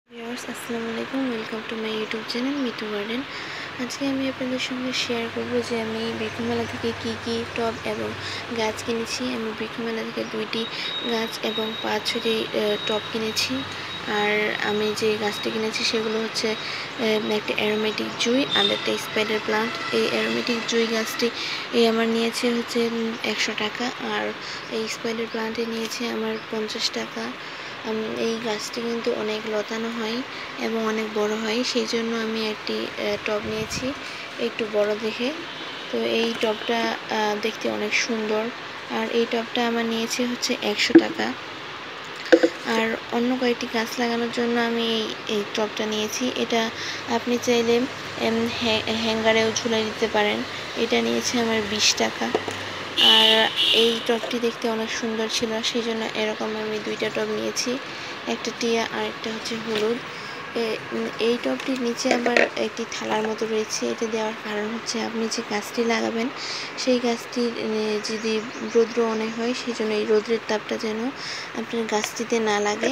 Viewers আসসালামু আলাইকুম, welcome to my YouTube channel Mitu garden. আজকে আমি আপনাদের সঙ্গে শেয়ার করব যে আমি বৃক্ষ মেলা থেকে কি টব এবং গাছ কিনেছি। আমি বৃক্ষ মেলা থেকে 2টি গাছ এবং 5-6টি টব কিনেছি। আর আমি যে গাছটি কিনেছি সেগুলো হচ্ছে একটা অ্যারোমেটিক জুঁই আর একটা স্পাইডার প্লান্ট। এই অ্যারোমেটিক জুঁই গাছটি আমার নিয়েছে হচ্ছে 100 টাকা, আর এই স্পাইডার প্লান্টে নিয়েছে আমার 50 টাকা। এই গাছটি কিন্তু অনেক লতানো হয় এবং অনেক বড় হয়, সেই জন্য আমি একটি টব নিয়েছি একটু বড় দেখে। তো এই টবটা দেখতে অনেক সুন্দর, আর এই টবটা আমার নিয়েছে হচ্ছে 100 টাকা। আর অন্য কয়েকটি গাছ লাগানোর জন্য আমি এই টবটা নিয়েছি। এটা আপনি চাইলে হ্যাঙ্গারেও ঝুলাই দিতে পারেন। এটা নিয়েছে আমার 20 টাকা। আর এই টবটি দেখতে অনেক সুন্দর ছিল, সেই জন্য এরকম আমি 2টা টব নিয়েছি, একটা টিয়া আর একটা হচ্ছে হলুদ। এই টবটির নিচে আবার একটি থালার মতো রয়েছে। এটা দেওয়ার কারণ হচ্ছে আপনি যে গাছটি লাগাবেন সেই গাছটির যদি রৌদ্র অনেক হয়, সেই জন্য এই রৌদ্রের তাপটা যেন আপনার গাছটিতে না লাগে।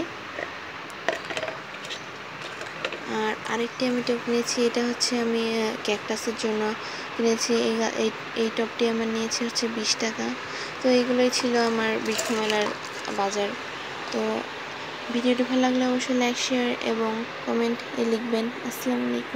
আর আরেকটি আমি টব নিয়েছি, এটা হচ্ছে আমি ক্যাকটাসের জন্য কিনেছি। এই টবটি আমার নিয়েছে হচ্ছে 20 টাকা। তো এইগুলোই ছিল আমার বৃক্ষ মেলার বাজার। তো ভিডিওটি ভালো লাগলে অবশ্যই লাইক, শেয়ার এবং কমেন্ট লিখবেন। আসসালামু আলাইকুম।